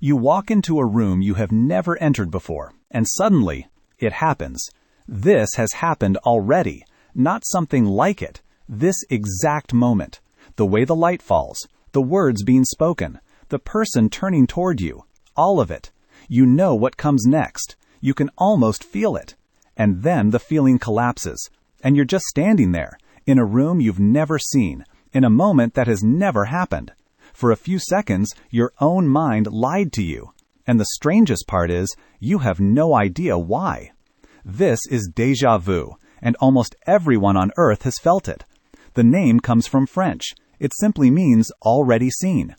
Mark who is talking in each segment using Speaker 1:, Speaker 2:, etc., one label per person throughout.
Speaker 1: You walk into a room you have never entered before, and suddenly, it happens. This has happened already, not something like it. This exact moment. The way the light falls, the words being spoken, the person turning toward you, all of it. You know what comes next. You can almost feel it. And then the feeling collapses, and you're just standing there, in a room you've never seen, in a moment that has never happened. For a few seconds, your own mind lied to you. And the strangest part is, you have no idea why. This is déjà vu, and almost everyone on Earth has felt it. The name comes from French. It simply means already seen.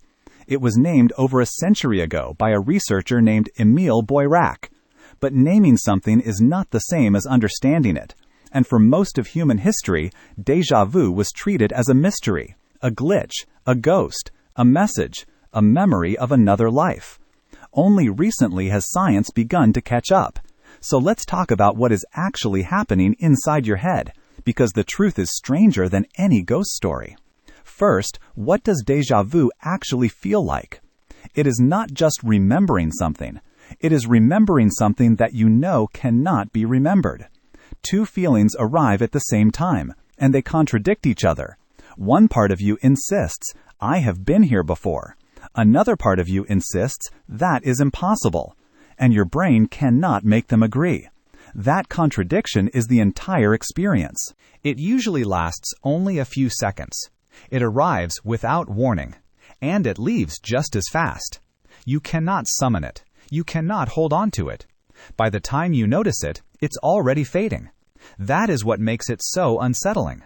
Speaker 1: It was named over a century ago by a researcher named Émile Boirac. But naming something is not the same as understanding it. And for most of human history, déjà vu was treated as a mystery, a glitch, a ghost, a message, a memory of another life. Only recently has science begun to catch up. So let's talk about what is actually happening inside your head, because the truth is stranger than any ghost story. First, what does déjà vu actually feel like? It is not just remembering something. It is remembering something that you know cannot be remembered. Two feelings arrive at the same time, and they contradict each other. One part of you insists, I have been here before. Another part of you insists, that is impossible. And your brain cannot make them agree. That contradiction is the entire experience.
Speaker 2: It usually lasts only a few seconds. It arrives without warning, and it leaves just as fast. You cannot summon it. You cannot hold on to it. By the time you notice it, it's already fading. That is what makes it so unsettling.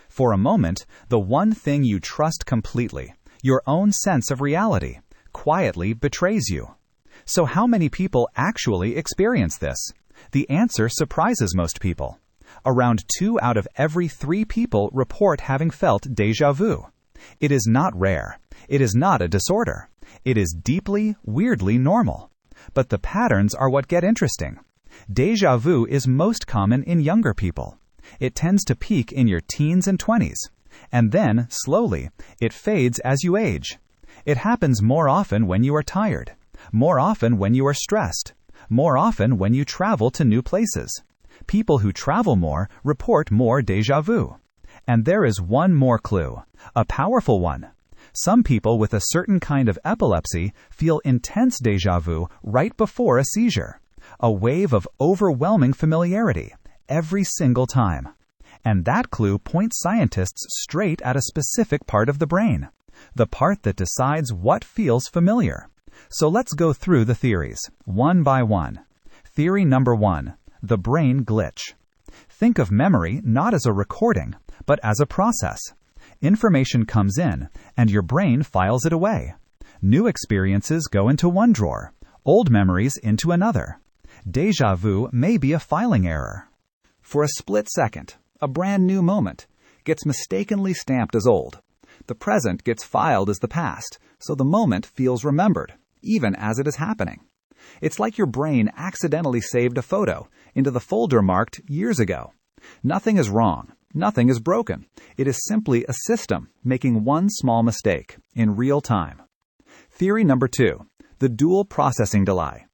Speaker 2: For a moment, the one thing you trust completely, your own sense of reality, quietly betrays you. So how many people actually experience this? The answer surprises most people. Around 2 out of every 3 people report having felt déjà vu. It is not rare. It is not a disorder. It is deeply, weirdly normal. But the patterns are what get interesting. Déjà vu is most common in younger people. It tends to peak in your teens and 20s. And then, slowly, it fades as you age. It happens more often when you are tired. More often when you are stressed. More often when you travel to new places. People who travel more report more déjà vu. And there is one more clue, a powerful one. Some people with a certain kind of epilepsy feel intense déjà vu right before a seizure, a wave of overwhelming familiarity every single time. And that clue points scientists straight at a specific part of the brain, the part that decides what feels familiar. So let's go through the theories, one by one. Theory number 1. The brain glitch. Think of memory not as a recording, but as a process. Information comes in, and your brain files it away. New experiences go into one drawer, old memories into another. Déjà vu may be a filing error. For a split second, a brand new moment gets mistakenly stamped as old. The present gets filed as the past, so the moment feels remembered, even as it is happening. It's like your brain accidentally saved a photo into the folder marked years ago. Nothing is wrong. Nothing is broken. It is simply a system making one small mistake in real time. Theory number 2, the dual processing delay.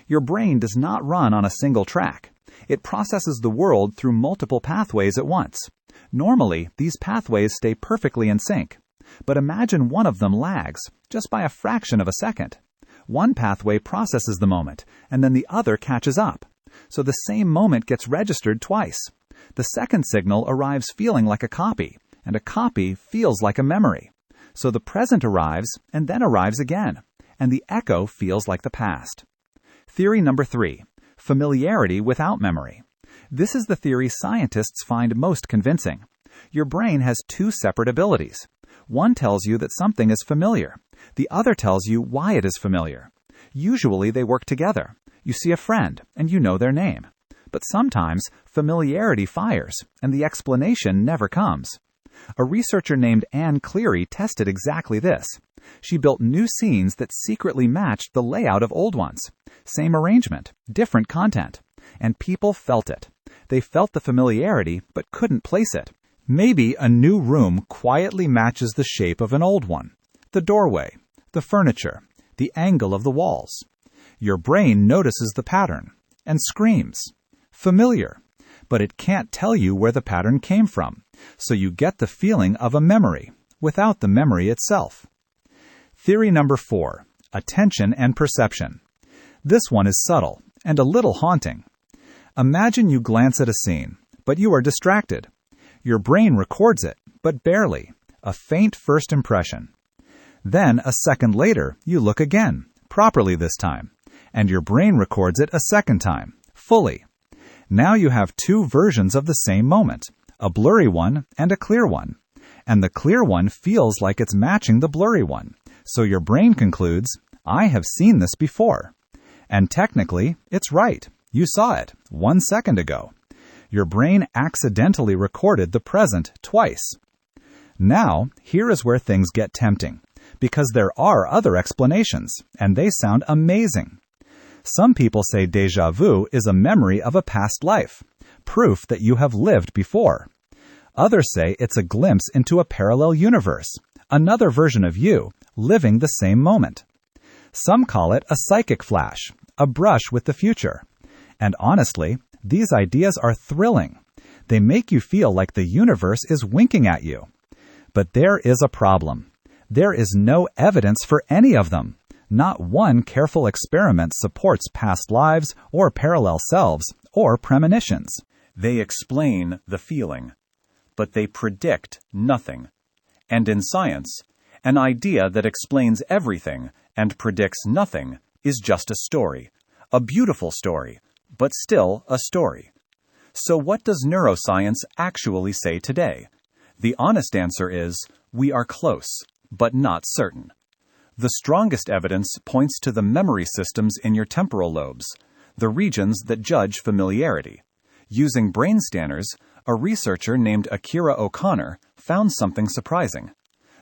Speaker 2: Your brain does not run on a single track. It processes the world through multiple pathways at once. Normally, these pathways stay perfectly in sync. But imagine one of them lags, just by a fraction of a second. One pathway processes the moment, and then the other catches up. So the same moment gets registered twice. The second signal arrives feeling like a copy, and a copy feels like a memory. So the present arrives, and then arrives again, and the echo feels like the past. Theory number 3, familiarity without memory. This is the theory scientists find most convincing. Your brain has 2 separate abilities. One tells you that something is familiar. The other tells you why it is familiar. Usually they work together. You see a friend, and you know their name. But sometimes familiarity fires, and the explanation never comes. A researcher named Anne Cleary tested exactly this. She built new scenes that secretly matched the layout of old ones. Same arrangement, different content. And people felt it. They felt the familiarity, but couldn't place it. Maybe a new room quietly matches the shape of an old one. The doorway, the furniture,
Speaker 1: the angle of the walls. Your brain notices the pattern and screams, "Familiar," but it can't tell you where the pattern came from, so you get the feeling of a memory without the memory itself. Theory number 4, attention and perception. This one is subtle and a little haunting. Imagine you glance at a scene, but you are distracted. Your brain records it, but barely, a faint first impression. Then, a second later, you look again, properly this time, and your brain records it a second time, fully. Now you have two versions of the same moment, a blurry one and a clear one. And the clear one feels like it's matching the blurry one, so your brain concludes, "I have seen this before." And technically, it's right. You saw it 1 second ago. Your brain accidentally recorded the present twice. Now, here is where things get tempting, because there are other explanations, and they sound amazing. Some people say déjà vu is a memory of a past life, proof that you have lived before. Others say it's a glimpse into a parallel universe, another version of you, living the same moment. Some call it a psychic flash, a brush with the future. And honestly, these ideas are thrilling. They make you feel like the universe is winking at you. But there is a problem. There is no evidence for any of them. Not one careful experiment supports past lives or parallel selves or premonitions.
Speaker 3: They explain the feeling, but they predict nothing. And in science, an idea that explains everything and predicts nothing is just a story, a beautiful story, but still a story. So what does neuroscience actually say today? The honest answer is, we are close, but not certain. The strongest evidence points to the memory systems in your temporal lobes, the regions that judge familiarity. Using brain scanners, a researcher named Akira O'Connor found something surprising.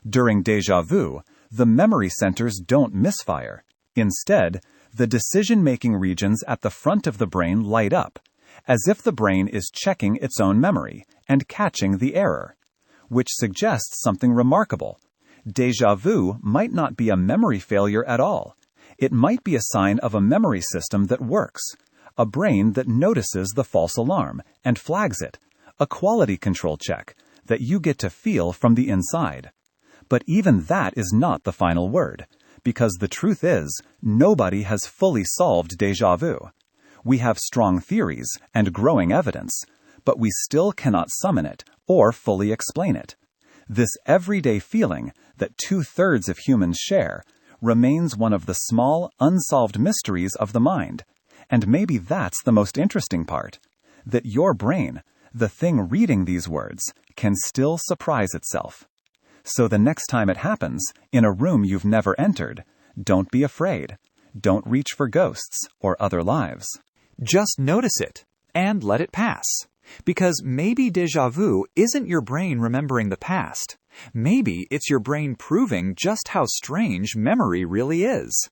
Speaker 3: During déjà vu, the memory centers don't misfire. Instead, the decision-making regions at the front of the brain light up, as if the brain is checking its own memory and catching the error, which suggests something remarkable. Déjà vu might not be a memory failure at all. It might be a sign of a memory system that works, a brain that notices the false alarm and flags it, a quality control check that you get to feel from the inside. But even that is not the final word, because the truth is, nobody has fully solved déjà vu. We have strong theories and growing evidence, but we still cannot summon it or fully explain it. This everyday feeling that 2/3 of humans share remains one of the small, unsolved mysteries of the mind. And maybe that's the most interesting part, that your brain, the thing reading these words, can still surprise itself. So the next time it happens, in a room you've never entered, don't be afraid. Don't reach for ghosts or other lives.
Speaker 2: Just notice it and let it pass. Because maybe déjà vu isn't your brain remembering the past. Maybe it's your brain proving just how strange memory really is.